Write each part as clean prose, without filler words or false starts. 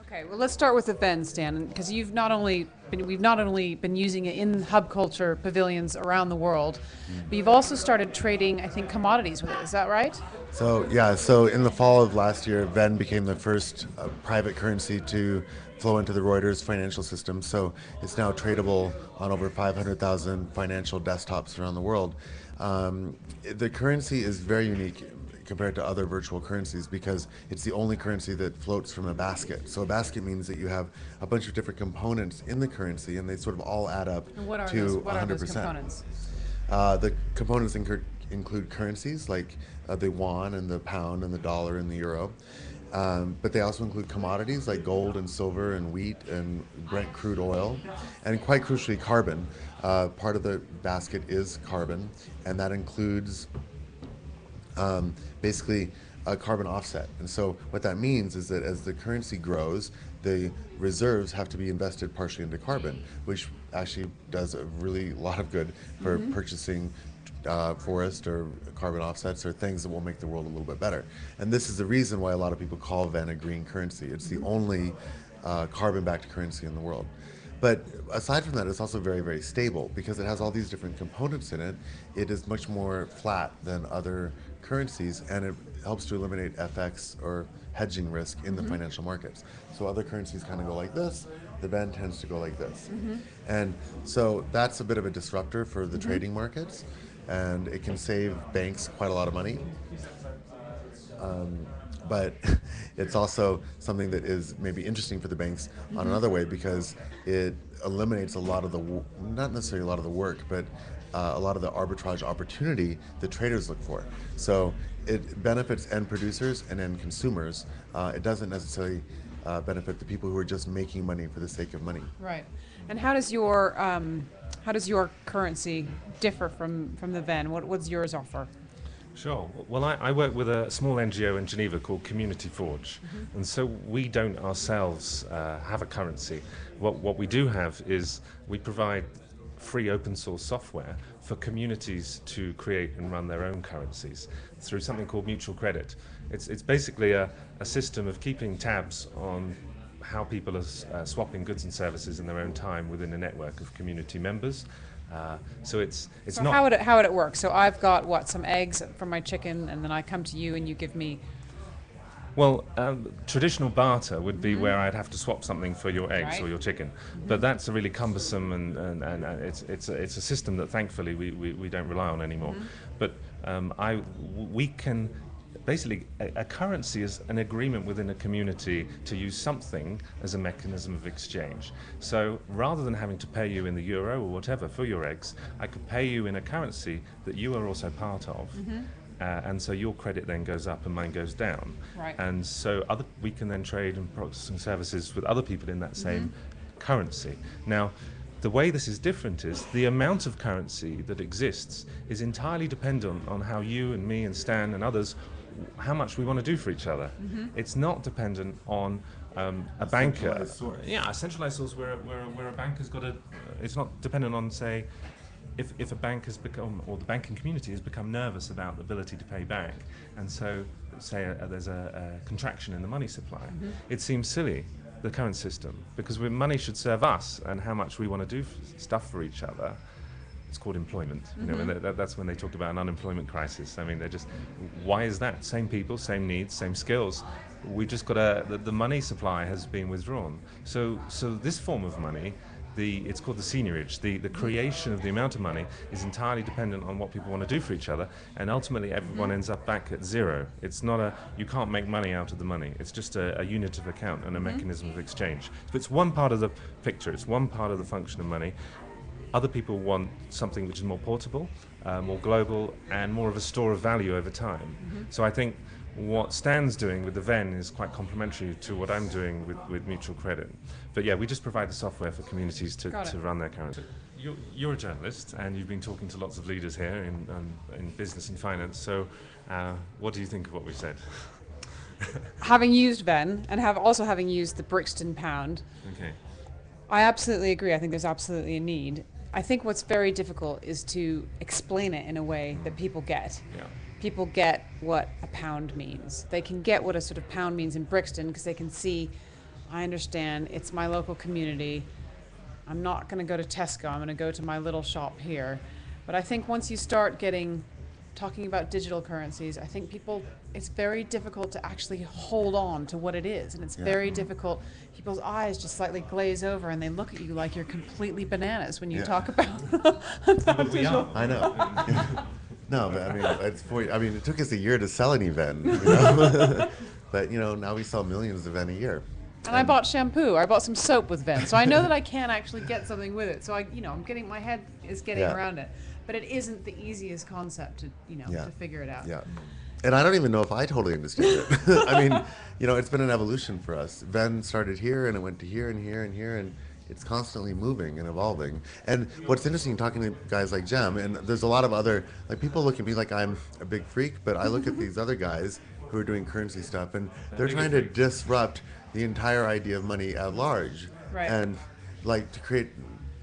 Okay, well, let's start with the Ven, Stan, because we've not only been using it in hub culture pavilions around the world, but you've also started trading, I think, commodities with it. Is that right? So in the fall of last year, Ven became the first private currency to flow into the Reuters financial system. So it's now tradable on over 500,000 financial desktops around the world. The currency is very unique compared to other virtual currencies because it's the only currency that floats from a basket. So a basket means that you have a bunch of different components in the currency, and they sort of all add up And what are to those, 100%. what are those components? The components include currencies like the yuan and the pound and the dollar and the euro. But they also include commodities like gold and silver and wheat and Brent crude oil, and quite crucially, carbon. Part of the basket is carbon, and that includes basically a carbon offset. And so what that means is that as the currency grows, the reserves have to be invested partially into carbon, which actually does a really lot of good for purchasing forest or carbon offsets or things that will make the world a little bit better. And this is the reason why a lot of people call Ven a green currency. It's the only carbon-backed currency in the world. But aside from that, it's also very, very stable because it has all these different components in it. It is much more flat than other currencies, and it helps to eliminate FX or hedging risk in the financial markets. So other currencies kind of go like this. The Ven tends to go like this. And so that's a bit of a disruptor for the trading markets, and it can save banks quite a lot of money. But it's also something that is maybe interesting for the banks on another way because it eliminates a lot of the, not necessarily a lot of the work, but a lot of the arbitrage opportunity the traders look for. So it benefits end producers and end consumers. It doesn't necessarily benefit the people who are just making money for the sake of money. Right. And how does your currency differ from the Ven? What's yours offer? Sure. Well, I work with a small NGO in Geneva called Community Forge, and so we don't ourselves have a currency. What we do have is we provide free open source software for communities to create and run their own currencies through something called mutual credit. It's basically a system of keeping tabs on how people are swapping goods and services in their own time within a network of community members. So not. How would it work? So I've got some eggs from my chicken, and then I come to you and you give me. Well, traditional barter would be where I'd have to swap something for your eggs or your chicken, but that's a really cumbersome and it's a system that thankfully we don't rely on anymore. But we can. Basically, a currency is an agreement within a community to use something as a mechanism of exchange. So rather than having to pay you in the euro or whatever for your eggs, I could pay you in a currency that you are also part of. And so your credit then goes up and mine goes down. Right. And so we can then trade and processing services with other people in that same currency. Now, the way this is different is the amount of currency that exists is entirely dependent on how you and me and Stan and others, how much we want to do for each other. It's not dependent on a banker. Yeah, a centralized source where a bank has got it's not dependent on, say, if a bank has become, or the banking community has become nervous about the ability to pay back, and so say there's a contraction in the money supply, it seems silly, the current system, because money should serve us and how much we want to do stuff for each other. It's called employment, and that's when they talk about an unemployment crisis. I mean, why is that? Same people, same needs, same skills. We just got the money supply has been withdrawn. So this form of money, it's called the seigniorage. The creation of the amount of money is entirely dependent on what people want to do for each other, and ultimately everyone ends up back at zero. It's not you can't make money out of the money. It's just a unit of account and a mechanism of exchange. So it's one part of the picture. It's one part of the function of money. Other people want something which is more portable, more global, and more of a store of value over time. So I think what Stan's doing with the Ven is quite complementary to what I'm doing with mutual credit. But yeah, we just provide the software for communities to run their currency. You're a journalist, and you've been talking to lots of leaders here in business and finance. So what do you think of what we've said? Having used Ven, and having used the Brixton pound, Okay. I absolutely agree. I think there's absolutely a need. I think what's very difficult is to explain it in a way that people get. Yeah. People get what a pound means. They can get what a sort of pound means in Brixton because they can see, I understand, it's my local community. I'm not going to go to Tesco. I'm going to go to my little shop here. But I think once you start talking about digital currencies, I think it's very difficult to actually hold on to what it is. And it's very difficult. People's eyes just slightly glaze over and they look at you like you're completely bananas when you talk about digital. I know. No, but I mean, it took us a year to sell any Ven, you know? But, you know, now we sell millions of Ven a year. And I bought shampoo. I bought some soap with Ven. So I know that I can actually get something with it. So my head is getting around it. But it isn't the easiest concept to, to figure it out. Yeah. And I don't even know if I totally understand it. I mean, it's been an evolution for us. Ven started here and it went to here and here and here, and it's constantly moving and evolving. And what's interesting talking to guys like Jem, and there's a lot of other, like, people look at me like I'm a big freak, but I look at these other guys who are doing currency stuff, and they're trying to disrupt the entire idea of money at large. Right. And like to create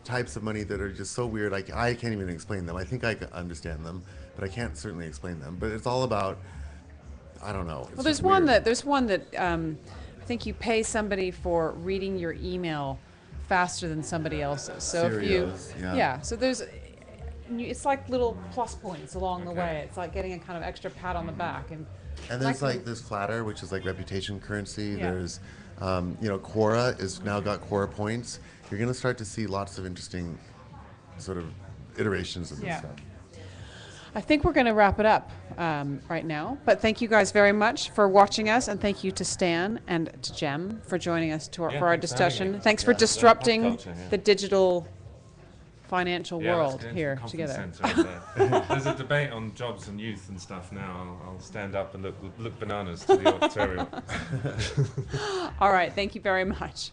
types of money that are just so weird, like I can't even explain them. I think I can understand them, but I can't certainly explain them. But it's all about, I don't know. Well, there's one that I think you pay somebody for reading your email faster than somebody else's. So Serios, so it's like little plus points along the way. It's like getting a kind of extra pat on the back. And there's like this Flatter, which is like reputation currency. There's, Quora is now got Quora points. You're going to start to see lots of interesting sort of iterations of this stuff. I think we're going to wrap it up right now. But thank you guys very much for watching us, and thank you to Stan and to Jem for joining us for our discussion. Thanks for disrupting the digital financial world here together. There's a debate on jobs and youth and stuff now. I'll stand up and look bananas to the auditorium. All right, thank you very much.